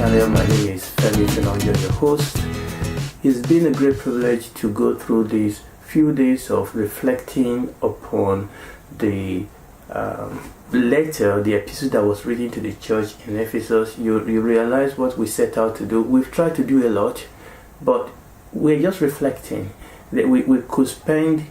channel. My name is Femi and I'm your host. It's been a great privilege to go through these few days of reflecting upon the letter, the epistle that was written to the church in Ephesus. You realize what we set out to do. We've tried to do a lot, but we're just reflecting. That we could spend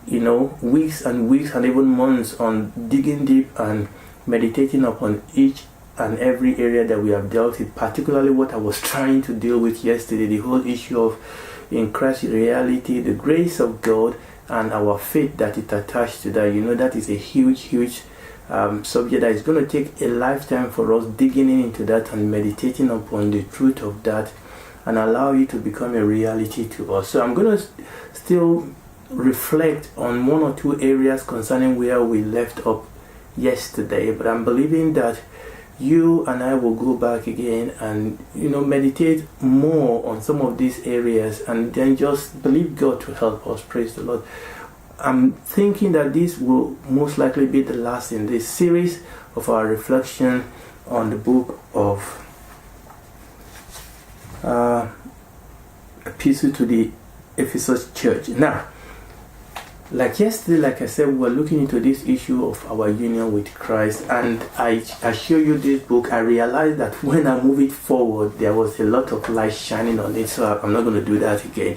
weeks and weeks and even months on digging deep and meditating upon each and every area that we have dealt with, particularly what I was trying to deal with yesterday, the whole issue of in Christ reality, the grace of God and our faith that is attached to that. That is a huge subject that is going to take a lifetime for us digging into that and meditating upon the truth of that and allow it to become a reality to us. So I'm going to still reflect on one or two areas concerning where we left up yesterday, but I'm believing that you and I will go back again and meditate more on some of these areas and then just believe God to help us. Praise the Lord. I'm thinking that this will most likely be the last in this series of our reflection on the book of Epistle to the Ephesus church. Now, like yesterday, like I said, we were looking into this issue of our union with Christ, and I show you this book. I realized that when I move it forward, there was a lot of light shining on it, so I'm not going to do that again.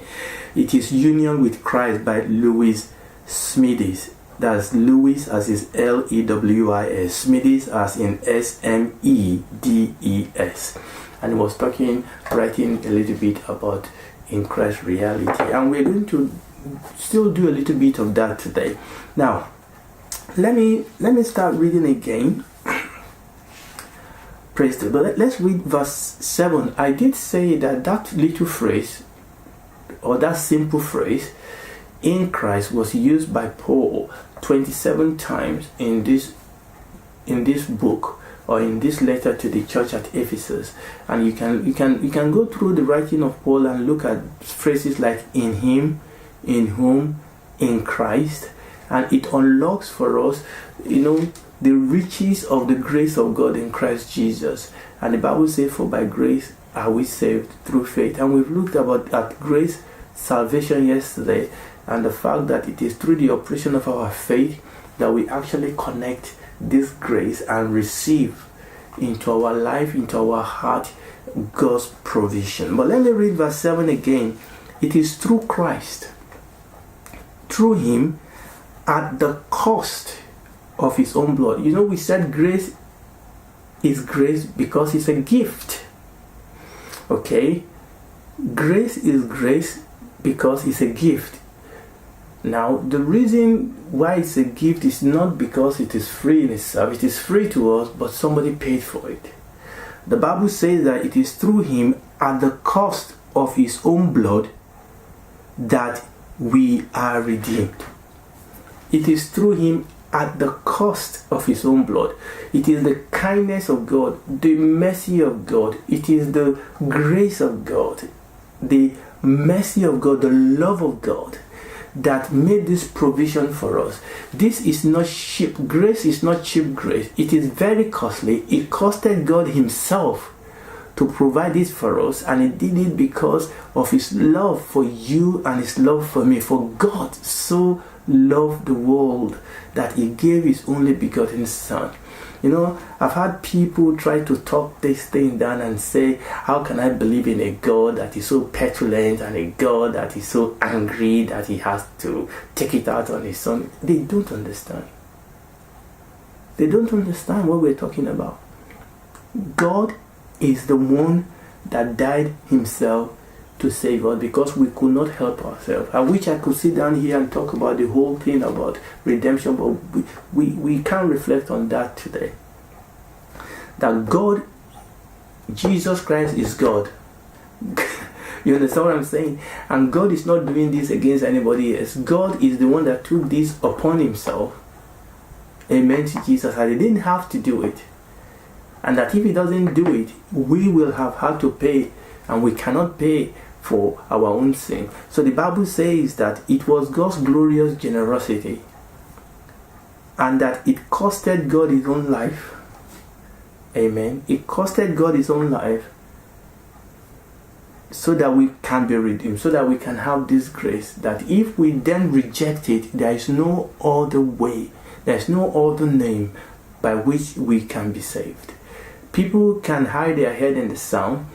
It is Union with Christ by Lewis Smedes. That's Lewis as is Lewis, Smedes as in Smedes, and he was writing a little bit about in Christ reality, and we're going to still do a little bit of that today. Now, let me start reading again. Praise the Lord. Let's read verse 7. I did say that little phrase, or that simple phrase, in Christ, was used by Paul 27 times in this book, or in this letter to the church at Ephesus. And you can go through the writing of Paul and look at phrases like in him, in whom, in Christ, and it unlocks for us the riches of the grace of God in Christ Jesus. And the Bible says, for by grace are we saved through faith. And we've looked at grace, salvation yesterday, and the fact that it is through the operation of our faith that we actually connect this grace and receive into our life, into our heart, God's provision. But let me read verse 7 again. It is through Christ, through him, at the cost of his own blood. We said grace is grace because it's a gift. Okay? Grace is grace because it's a gift. Now, the reason why it's a gift is not because it is free in itself. It is free to us, but somebody paid for it. The Bible says that it is through him, at the cost of his own blood, that we are redeemed. It is through him, at the cost of his own blood. It is the kindness of God, the mercy of God. It is the grace of God, the mercy of God, the love of God that made this provision for us. This is not cheap. Grace is not cheap grace. It is very costly. It costed God himself to provide this for us, and he did it because of his love for you and his love for me. For God so loved the world that he gave his only begotten Son. I've had people try to talk this thing down and say, how can I believe in a God that is so petulant and a God that is so angry that he has to take it out on his Son? They don't understand. They don't understand what we're talking about. God is the one that died himself to save us because we could not help ourselves. I wish I could sit down here and talk about the whole thing about redemption, but we can't reflect on that today. That God, Jesus Christ is God. You understand what I'm saying? And God is not doing this against anybody else. God is the one that took this upon himself. Amen to Jesus. And he didn't have to do it. And that if he doesn't do it, we will have had to pay, and we cannot pay for our own sin. So the Bible says that it was God's glorious generosity, and that it costed God his own life. Amen. It costed God his own life so that we can be redeemed, so that we can have this grace, that if we then reject it, there is no other way, there is no other name by which we can be saved. People can hide their head in the sand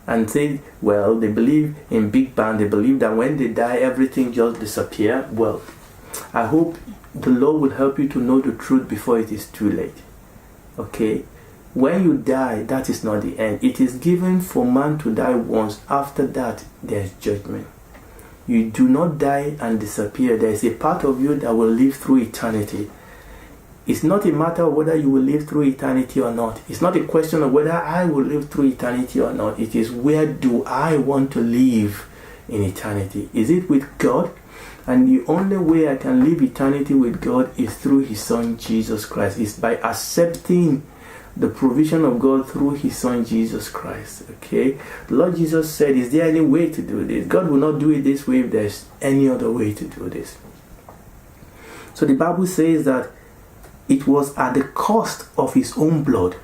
and say, well, they believe in Big Bang, they believe that when they die, everything just disappears. Well, I hope the Lord will help you to know the truth before it is too late. Okay? When you die, that is not the end. It is given for man to die once. After that, there is judgment. You do not die and disappear. There is a part of you that will live through eternity. It's not a matter of whether you will live through eternity or not. It's not a question of whether I will live through eternity or not. It is, where do I want to live in eternity? Is it with God? And the only way I can live eternity with God is through his Son Jesus Christ. It's by accepting the provision of God through his Son Jesus Christ. Okay? The Lord Jesus said, is there any way to do this? God will not do it this way if there's any other way to do this. So the Bible says that it was at the cost of his own blood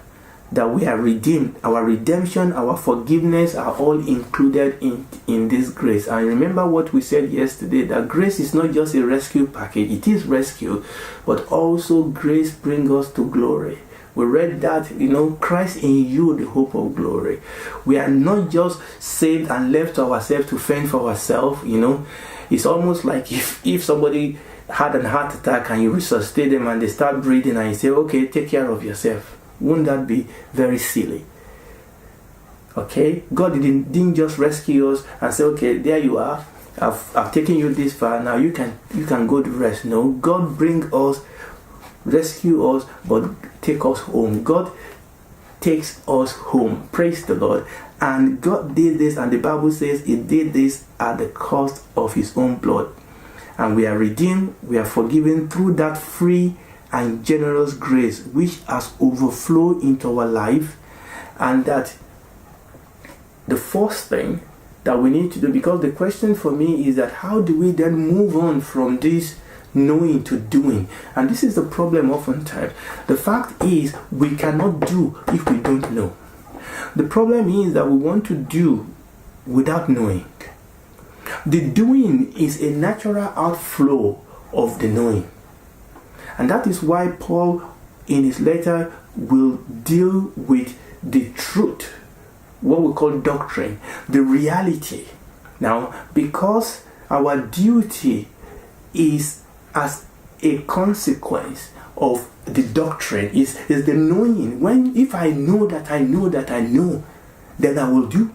that we are redeemed. Our redemption, our forgiveness are all included in this grace. And remember what we said yesterday, that grace is not just a rescue package. It is rescue, but also grace brings us to glory. We read that, Christ in you, the hope of glory. We are not just saved and left to ourselves to fend for ourselves, It's almost like if somebody had a heart attack and you resuscitate them and they start breathing and you say, okay, take care of yourself. Wouldn't that be very silly? Okay? God didn't just rescue us and say, okay, there you are. I've taken you this far. Now you can go to rest. No, God bring us, rescue us, but take us home. God takes us home. Praise the Lord. And God did this, and the Bible says he did this at the cost of his own blood. And we are redeemed, we are forgiven through that free and generous grace which has overflowed into our life. And that the first thing that we need to do, because the question for me is that how do we then move on from this knowing to doing? And this is the problem oftentimes. The fact is, we cannot do if we don't know. The problem is that we want to do without knowing. The doing is a natural outflow of the knowing. And that is why Paul in his letter will deal with the truth, what we call doctrine, the reality. Now, because our duty is as a consequence of the doctrine, is the knowing. If I know that I know that I know, then I will do.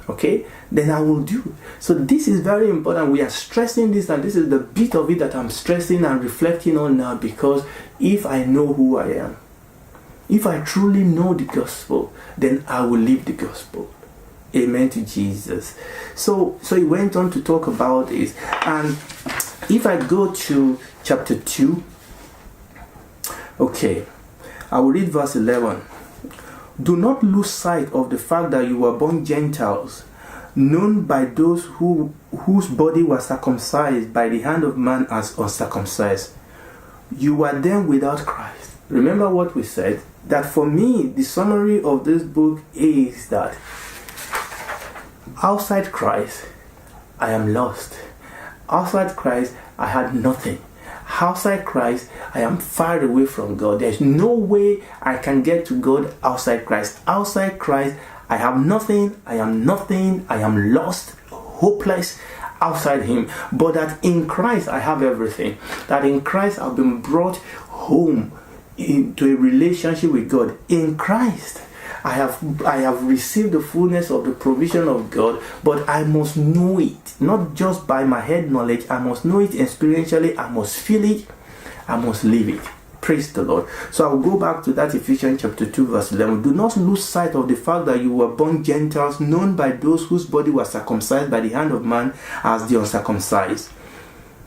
Okay? Then I will do. So this is very important. We are stressing this, and this is the bit of it that I'm stressing and reflecting on now, because if I know who I am, if I truly know the gospel, then I will live the gospel. Amen to Jesus. So he went on to talk about this. And if I go to chapter 2, okay, I will read verse 11. Do not lose sight of the fact that you were born Gentiles, known by those whose body was circumcised by the hand of man as uncircumcised. You were then without Christ. Remember what we said? That for me, the summary of this book is that outside Christ, I am lost. Outside Christ, I had nothing. Outside Christ, I am far away from God. There's no way I can get to God outside Christ. Outside Christ, I have nothing. I am nothing. I am lost, hopeless outside him. But that in Christ, I have everything. That in Christ, I've been brought home into a relationship with God. In Christ, I have received the fullness of the provision of God, but I must know it, not just by my head knowledge. I must know it experientially. I must feel it. I must live it. Praise the Lord. So I'll go back to that Ephesians chapter 2 verse 11. Do not lose sight of the fact that you were born Gentiles, known by those whose body was circumcised by the hand of man as the uncircumcised.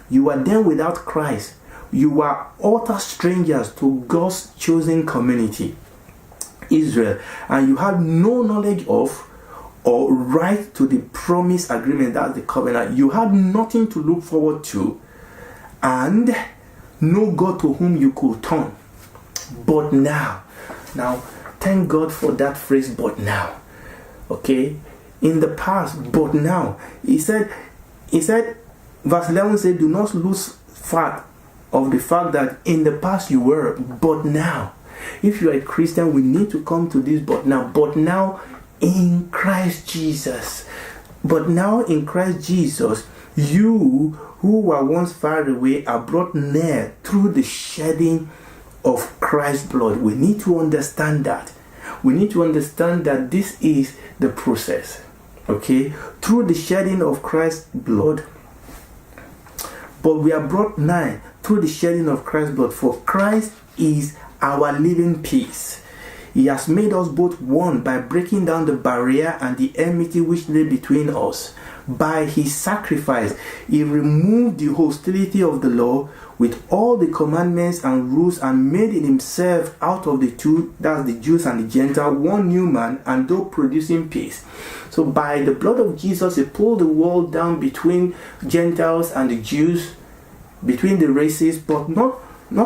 You were then without Christ. You were utter strangers to God's chosen community, Israel, and you had no knowledge of or right to the promise agreement, that's the covenant. You had nothing to look forward to and no God to whom you could turn. But now Thank God for that phrase, but now. Okay? In the past, but now. He said, verse 11 said, do not lose sight of the fact that in the past you were, but now. If you are a Christian, we need to come to this but now. But now in Christ Jesus. But now in Christ Jesus, you who were once far away are brought near through the shedding of Christ's blood. We need to understand that. We need to understand that this is the process. Okay? Through the shedding of Christ's blood. But we are brought nigh through the shedding of Christ's blood. For Christ is our living peace. He has made us both one by breaking down the barrier and the enmity which lay between us. By his sacrifice, he removed the hostility of the law with all the commandments and rules, and made in himself out of the two, that's the Jews and the Gentiles, one new man, and though producing peace. So by the blood of Jesus, he pulled the wall down between Gentiles and the Jews, between the races, but not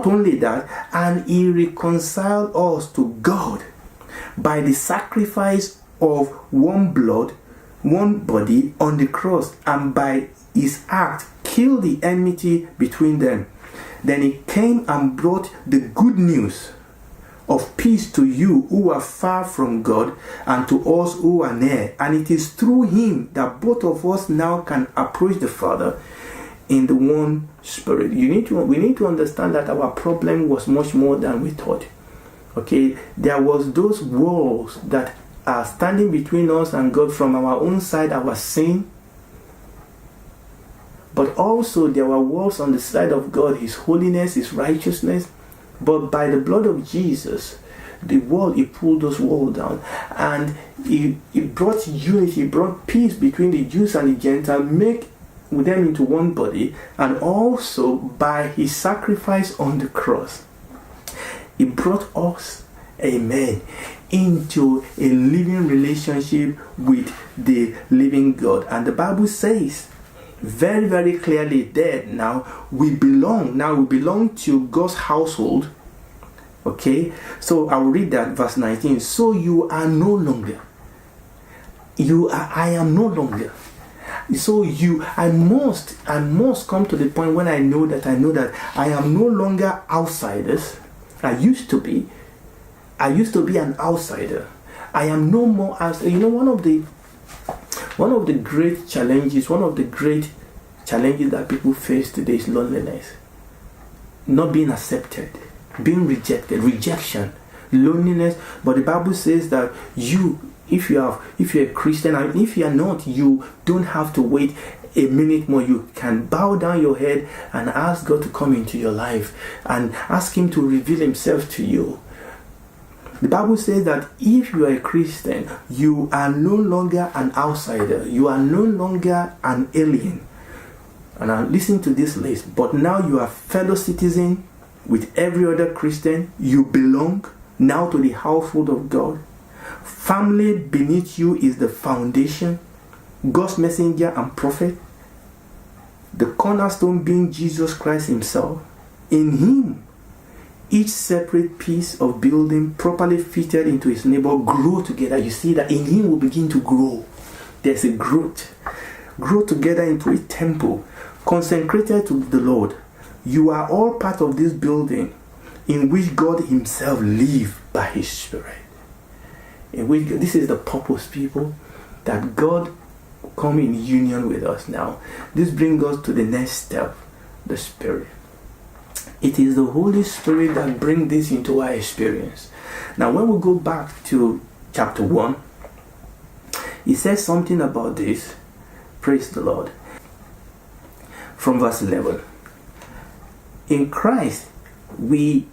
only that, and he reconciled us to God by the sacrifice of one blood, one body on the cross, and by his act killed the enmity between them. Then he came and brought the good news of peace to you who are far from God and to us who are near. And it is through him that both of us now can approach the Father in the one Spirit. We need to understand that our problem was much more than we thought. Okay, there was those walls that are standing between us and God from our own side, our sin. But also there were walls on the side of God, his holiness, his righteousness. But by the blood of Jesus, he pulled those walls down. And he brought unity, he brought peace between the Jews and the Gentiles, make them into one body. And also by his sacrifice on the cross, he brought us, amen, into a living relationship with the living God. And the Bible says very, very clearly that now we belong to God's household. Okay, so I'll read that, verse 19. So you are no longer. I am no longer. So I must come to the point when I know that I am no longer outsiders. I used to be an outsider. I am no more outsider. You know, one of the great challenges that people face today is loneliness. Not being accepted, being rejected, rejection, loneliness. But the Bible says that if you're a Christian, and if you are not, you don't have to wait a minute more. You can bow down your head and ask God to come into your life and ask him to reveal himself to you. The Bible says that if you are a Christian, you are no longer an outsider. You are no longer an alien. And now listen to this list. But now you are fellow citizen with every other Christian. You belong now to the household of God. Family beneath you is the foundation, God's messenger and prophet. The cornerstone being Jesus Christ himself. In him, each separate piece of building properly fitted into its neighbor grow together. You see that in him we begin to grow. There's a growth. Grow together into a temple consecrated to the Lord. You are all part of this building in which God himself lives by his Spirit. This is the purpose, people, that God come in union with us now. This brings us to the next step, the Spirit. It is the Holy Spirit that brings this into our experience. Now, when we go back to chapter 1, it says something about this. Praise the Lord. From verse 11. In Christ, we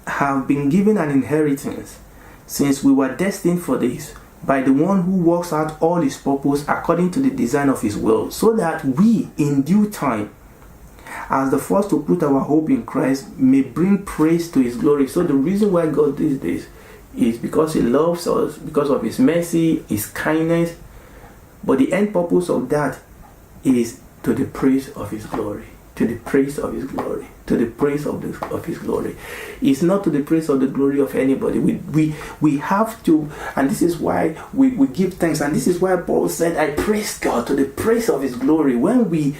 have been given an inheritance, since we were destined for this, by the one who works out all his purpose according to the design of his will, so that we, in due time, as the first to put our hope in Christ, may bring praise to his glory. So the reason why God did this is because he loves us, because of his mercy, his kindness. But the end purpose of that is to the praise of his glory. To the praise of his glory. to the praise of His glory. It's not to the praise of the glory of anybody. We have to, and this is why we give thanks, and this is why Paul said, I praise God to the praise of His glory. When we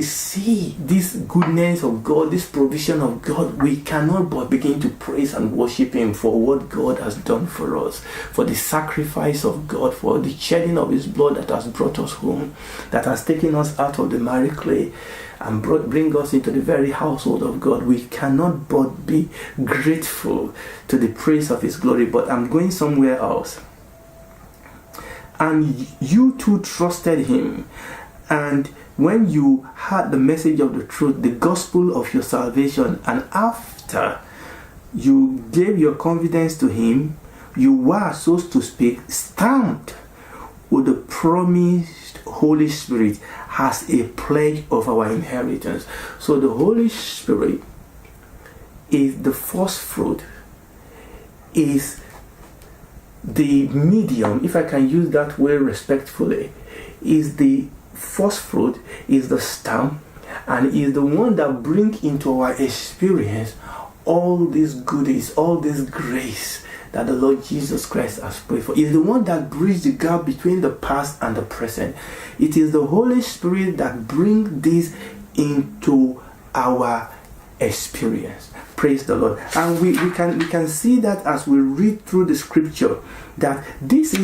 see this goodness of God, this provision of God, we cannot but begin to praise and worship Him for what God has done for us, for the sacrifice of God, for the shedding of His blood that has brought us home, that has taken us out of the miry clay and bring us into the very household of God. We cannot but be grateful to the praise of His glory. But I'm going somewhere else. And you too trusted Him, and when you heard the message of the truth, the gospel of your salvation, and after you gave your confidence to Him, you were, so to speak, stamped with the promised Holy Spirit as a pledge of our inheritance. So the Holy Spirit is the first fruit, is the medium, if I can use that word respectfully, is the first fruit, is the stamp, and is the one that brings into our experience all these goodies, all this grace that the Lord Jesus Christ has prayed for. Is the one that bridges the gap between the past and the present. It is the Holy Spirit that brings this into our experience. Praise the Lord. And we can see that as we read through the scripture, that this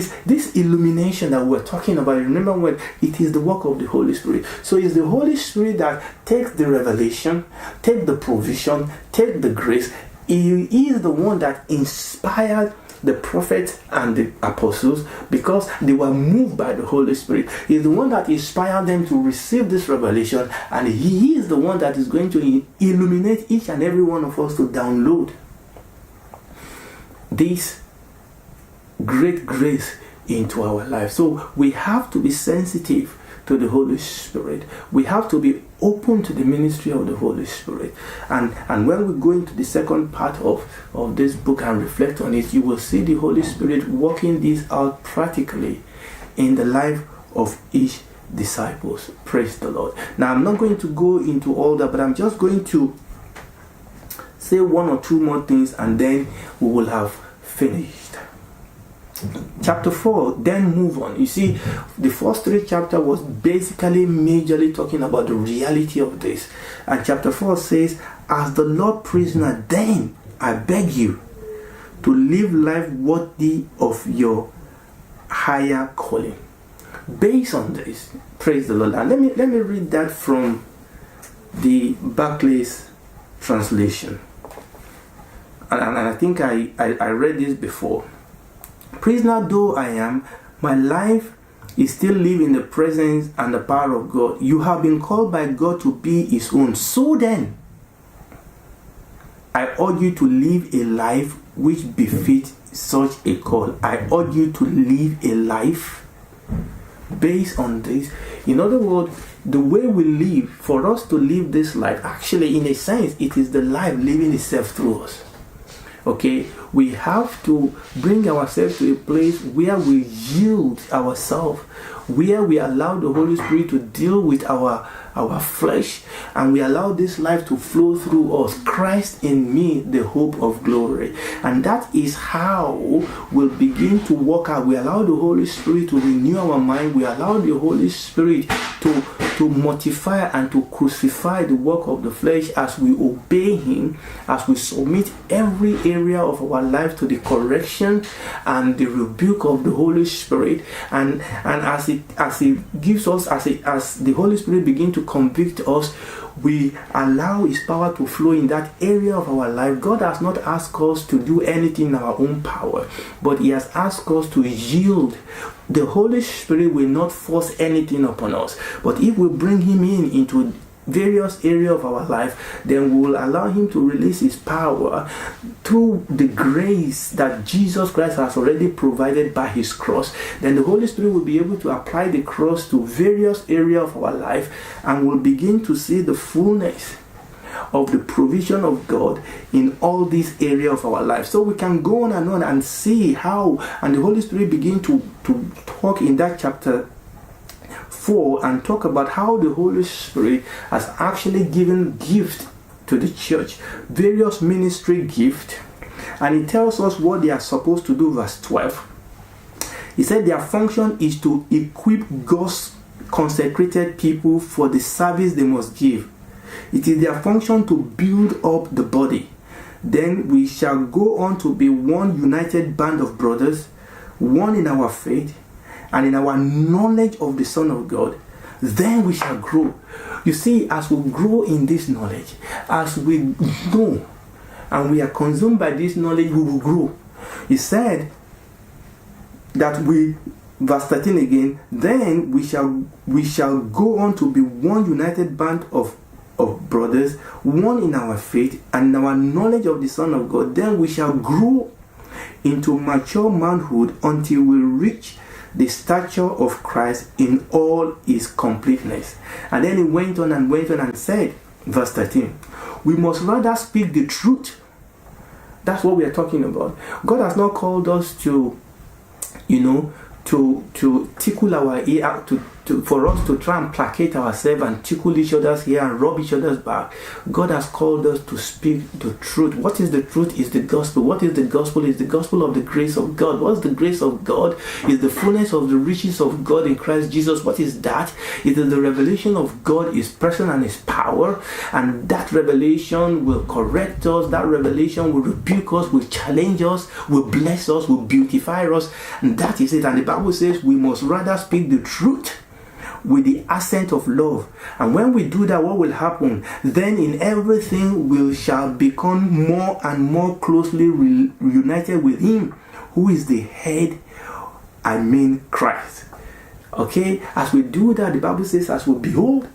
illumination that we're talking about. Remember, when it is the work of the Holy Spirit. So it's the Holy Spirit that takes the revelation, take the provision, take the grace. He is the one that inspired the prophets and the apostles because they were moved by the Holy Spirit. He is the one that inspired them to receive this revelation, and He is the one that is going to illuminate each and every one of us to download this great grace into our life. So we have to be sensitive to the Holy Spirit. We have to be open to the ministry of the Holy Spirit. And when we go into the second part of this book and reflect on it, you will see the Holy Spirit working this out practically in the life of each disciples. Praise the Lord. Now, I'm not going to go into all that, but I'm just going to say one or two more things, and then we will have finished. Chapter 4, then move on. You see, the first 3 chapters was basically majorly talking about the reality of this. And chapter 4 says, as the Lord prisoner, then I beg you to live life worthy of your higher calling. Based on this, praise the Lord. And let me read that from the Barclay's translation. And I think I read this before. Prisoner though I am, my life is still live in the presence and the power of God. You have been called by God to be His own. So then, I urge you to live a life which befits such a call. I urge you to live a life based on this. In other words, the way we live, for us to live this life, actually in a sense, it is the life living itself through us. Okay, we have to bring ourselves to a place where we yield ourselves, where we allow the Holy Spirit to deal with our flesh, and we allow this life to flow through us. Christ in me, the hope of glory. And that is how we'll begin to walk out. We allow the Holy Spirit to renew our mind. We allow the Holy Spirit to mortify and to crucify the work of the flesh as we obey Him, as we submit every area of our life to the correction and the rebuke of the Holy Spirit. And as it gives us, as the Holy Spirit begins to convict us, we allow His power to flow in that area of our life. God has not asked us to do anything in our own power, but He has asked us to yield. The Holy Spirit will not force anything upon us, but if we bring Him into various areas of our life, then we will allow Him to release His power through the grace that Jesus Christ has already provided by His cross. Then the Holy Spirit will be able to apply the cross to various areas of our life, and we'll begin to see the fullness of the provision of God in all these areas of our life. So we can go on and see how, and the Holy Spirit begin to talk in that chapter 4 4 and talk about how the Holy Spirit has actually given gift to the church, various ministry gifts, and he tells us what they are supposed to do. Verse 12, he said their function is to equip God's consecrated people for the service they must give. It is their function to build up the body. Then we shall go on to be one united band of brothers, one in our faith and in our knowledge of the Son of God. Then we shall grow. You see, as we grow in this knowledge, as we know and we are consumed by this knowledge, we will grow. He said that verse 13 again, then we shall go on to be one united band of brothers, one in our faith and in our knowledge of the Son of God. Then we shall grow into mature manhood until we reach the stature of Christ in all his completeness. And then he went on and said, verse 13, we must rather speak the truth. That's what we are talking about. God has not called us to tickle our ear, for us to try and placate ourselves and tickle each other's ear and rub each other's back. God has called us to speak the truth. What is the truth? Is the gospel. What is the gospel? Is the gospel of the grace of God. What is the grace of God? Is the fullness of the riches of God in Christ Jesus. What is that? It is the revelation of God, his person and his power, and that revelation will correct us. That revelation will rebuke us, will challenge us, will bless us, will beautify us, and that is it. And the Bible says we must rather speak the truth with the accent of love. And when we do that, what will happen? Then in everything we shall become more and more closely united with him who is the head, I mean Christ. Okay, as we do that, the Bible says, as we behold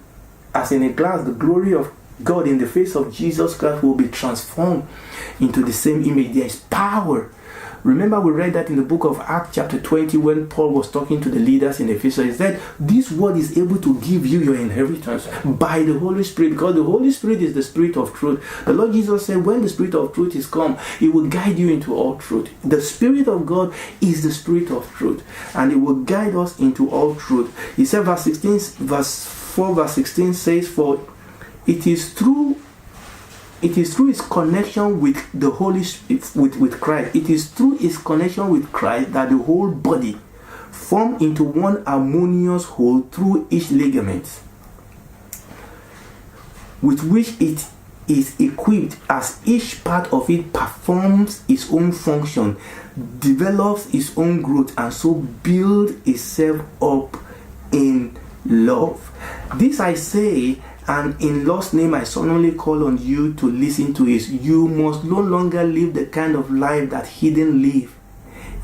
as in a glass the glory of God in the face of Jesus Christ, will be transformed into the same image. There is power. Remember, we read that in the book of Acts chapter 20 when Paul was talking to the leaders in Ephesians. He said, this word is able to give you your inheritance by the Holy Spirit, because the Holy Spirit is the Spirit of truth. The Lord Jesus said, when the Spirit of truth is come, it will guide you into all truth. The Spirit of God is the Spirit of truth, and it will guide us into all truth. He said, verse 4 verse 16 says, for it is through his connection with the Holy Spirit, with Christ. It is through his connection with Christ that the whole body formed into one harmonious whole through each ligament, with which it is equipped, as each part of it performs its own function, develops its own growth, and so builds itself up in love. This I say, and in Lord's name I solemnly call on you to listen to it. You must no longer live the kind of life that heathen live,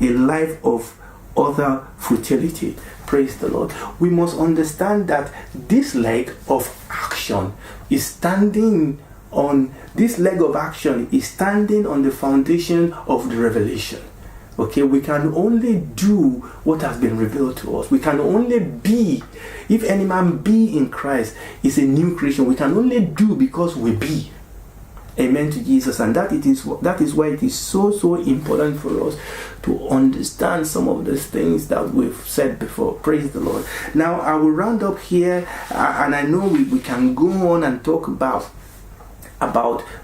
a life of utter futility. Praise the Lord. We must understand that this leg of action is standing on the foundation of the revelation. Okay, we can only do what has been revealed to us. We can only be, if any man be in Christ, is a new creation. We can only do because we be. Amen to Jesus. And that is why it is so important for us to understand some of the things that we've said before. Praise the Lord. Now I will round up here, and I know we can go on and talk about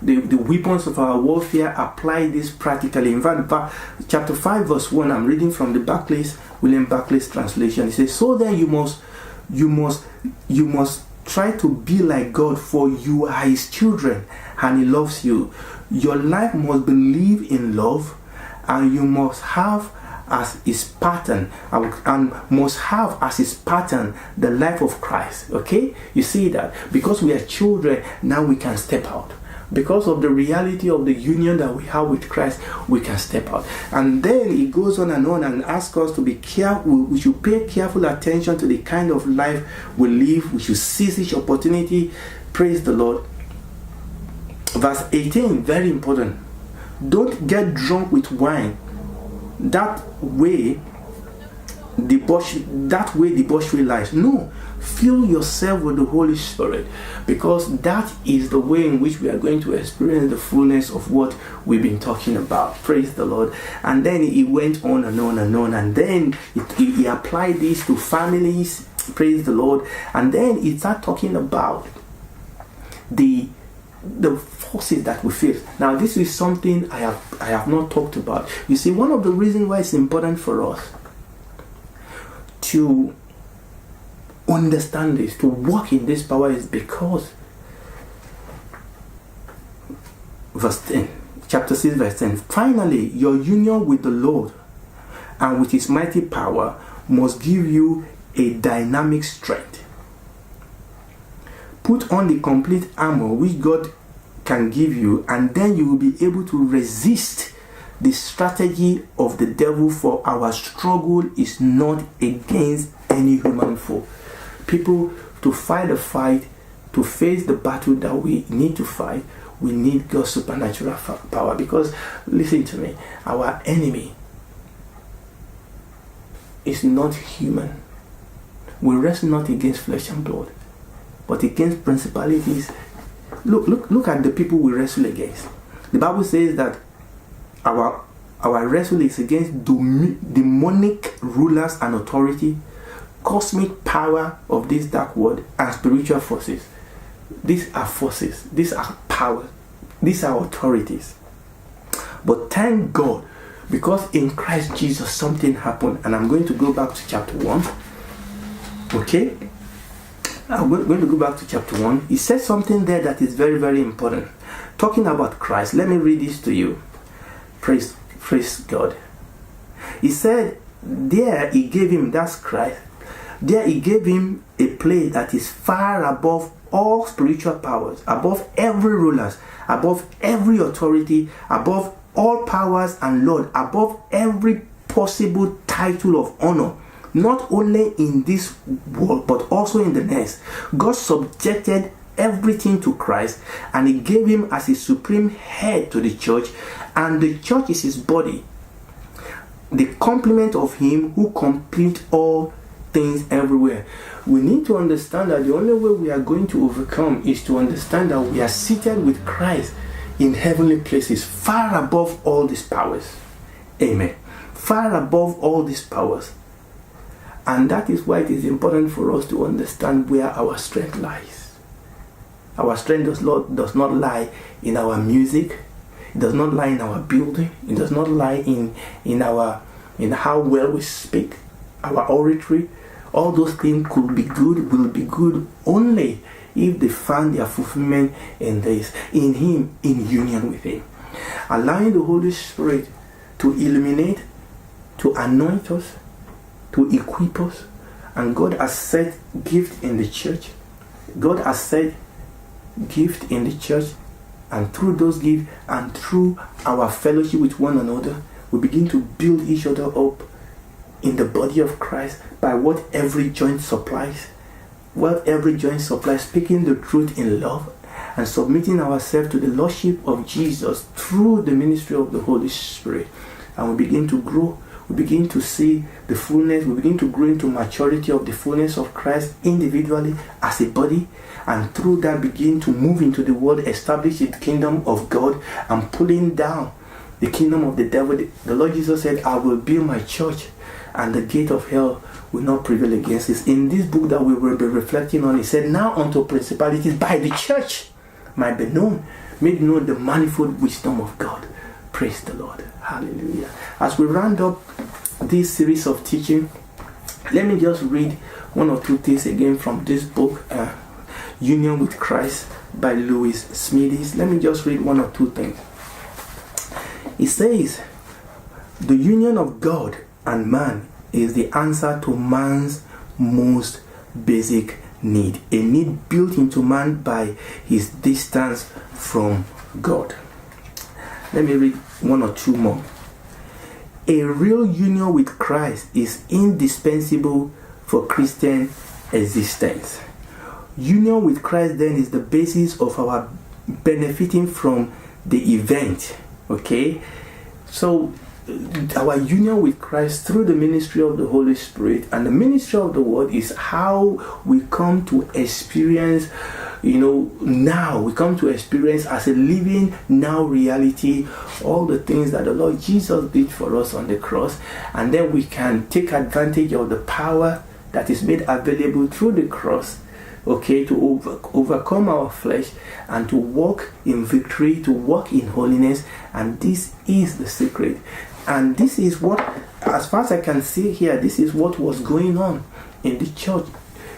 the weapons of our warfare. Apply this practically. In fact, chapter 5 verse 1, I'm reading from the William Barclay's translation. It says, so then you must try to be like God, for you are his children and he loves you. Your life must believe in love, and you must have as his pattern, and must have as his pattern the life of Christ. Okay, you see that because we are children, now we can step out. Because of the reality of the union that we have with Christ, we can step out. And then he goes on and asks us to be careful. We should pay careful attention to the kind of life we live. We should seize each opportunity. Praise the Lord. Verse 18, very important. Don't get drunk with wine. That way debauchery lies. No, fill yourself with the Holy Spirit, because that is the way in which we are going to experience the fullness of what we've been talking about. Praise the Lord. And then he went on and then he applied this to families. praise the Lord. And then it starts talking about the forces that we face. Now, this is something I have not talked about. You see, one of the reasons why it's important for us to understand this, to walk in this power, is because verse 10, chapter 6, verse 10, finally, your union with the Lord and with his mighty power must give you a dynamic strength. Put on the complete armor which God can give you, and then you will be able to resist the strategy of the devil, for our struggle is not against any human foe. People, to fight the fight, to face the battle that we need to fight, we need God's supernatural power. Because, listen to me, our enemy is not human. We wrestle not against flesh and blood, but against principalities. Look at the people we wrestle against. The Bible says that our wrestle is against demonic rulers and authority, cosmic power of this dark world, and spiritual forces. These are forces, these are powers, these are authorities. But thank God, because in Christ Jesus something happened. And I'm going to go back to chapter 1. Okay? I'm going to go back to chapter 1. He says something there that is very, very important. Talking about Christ. Let me read this to you. Praise God. He said, there he gave him, that's Christ, there he gave him a place that is far above all spiritual powers, above every rulers, above every authority, above all powers and Lord, above every possible title of honor, not only in this world but also in the next. God subjected everything to Christ, and he gave him as his supreme head to the church, and the church is his body, the complement of him who complete all things everywhere. We need to understand that the only way we are going to overcome is to understand that we are seated with Christ in heavenly places, far above all these powers. Amen. Far above all these powers. And that is why it is important for us to understand where our strength lies. Our strength does not lie in our music. It does not lie in our building. It does not lie in how well we speak, our oratory. All those things could be good, will be good only if they find their fulfillment in this, in him, in union with him. Allowing the Holy Spirit to illuminate, to anoint us, to equip us. And God has set gift in the church. God has set gift in the church, and through those gifts and through our fellowship with one another, we begin to build each other up in the body of Christ by what every joint supplies. What every joint supplies, speaking the truth in love and submitting ourselves to the Lordship of Jesus through the ministry of the Holy Spirit. And we begin to grow. We begin to see the fullness. We begin to grow into maturity of the fullness of Christ individually as a body. And through that begin to move into the world, establish the kingdom of God, and pulling down the kingdom of the devil. The Lord Jesus said, I will build my church, and the gate of hell will not prevail against it. In this book that we will be reflecting on, he said, now unto principalities by the church might be known, made known the manifold wisdom of God. Praise the Lord. Hallelujah. As we round up this series of teaching, let me just read one or two things again from this book, Union with Christ by Louis Smedes. Let me just read one or two things. It says, the union of God and man is the answer to man's most basic need, a need built into man by his distance from God. Let me read one or two more. A real union with Christ is indispensable for Christian existence. Union with Christ then is the basis of our benefiting from the event. Okay? So our union with Christ through the ministry of the Holy Spirit and the ministry of the Word is how we come to experience, now we come to experience as a living now reality all the things that the Lord Jesus did for us on the cross, and then we can take advantage of the power that is made available through the cross, okay, to overcome our flesh and to walk in victory, to walk in holiness. And this is the secret. And this is what, as far as I can see here, this is what was going on in the church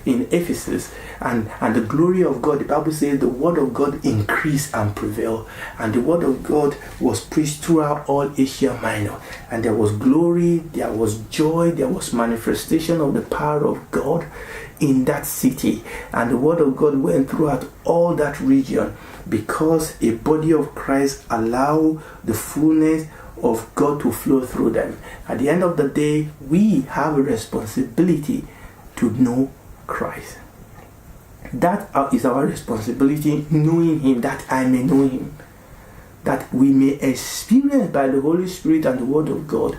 in Ephesus. And the glory of God, the Bible says the word of God increased and prevailed. And the word of God was preached throughout all Asia Minor. And there was glory, there was joy, there was manifestation of the power of God in that city. And the word of God went throughout all that region, because a body of Christ allow the fullness of God to flow through them. At the end of the day, we have a responsibility to know Christ. That is our responsibility, knowing Him, that I may know Him, that we may experience by the Holy Spirit and the Word of God,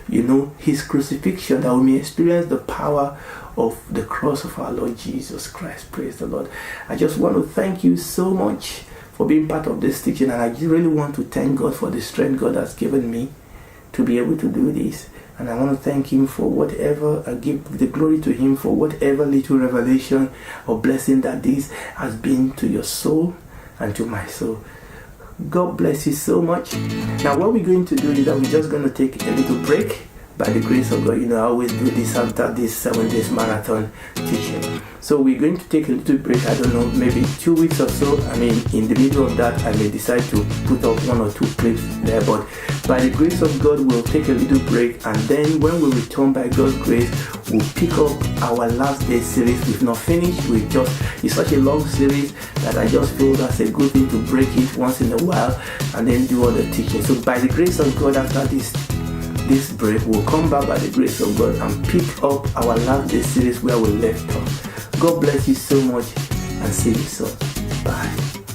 His crucifixion, that we may experience the power of the cross of our Lord Jesus Christ. Praise the Lord. I just want to thank you so much for being part of this teaching, and I really want to thank God for the strength God has given me to be able to do this. And I want to thank Him for whatever, I give the glory to Him for whatever little revelation or blessing that this has been to your soul and to my soul. God bless you so much. Now what we're going to do is that we're just going to take a little break by the grace of God. I always do this after this 7 days marathon teaching. So we're going to take a little break, I don't know, maybe 2 weeks or so. In the middle of that, I may decide to put up 1 or 2 clips there. But by the grace of God, we'll take a little break. And then when we return by God's grace, we'll pick up our last day series. We've not finished. It's such a long series that I just feel that's a good thing to break it once in a while and then do other teaching. So by the grace of God, after this break, we'll come back by the grace of God and pick up our last day series where we left off. God bless you so much, and see you soon. Bye.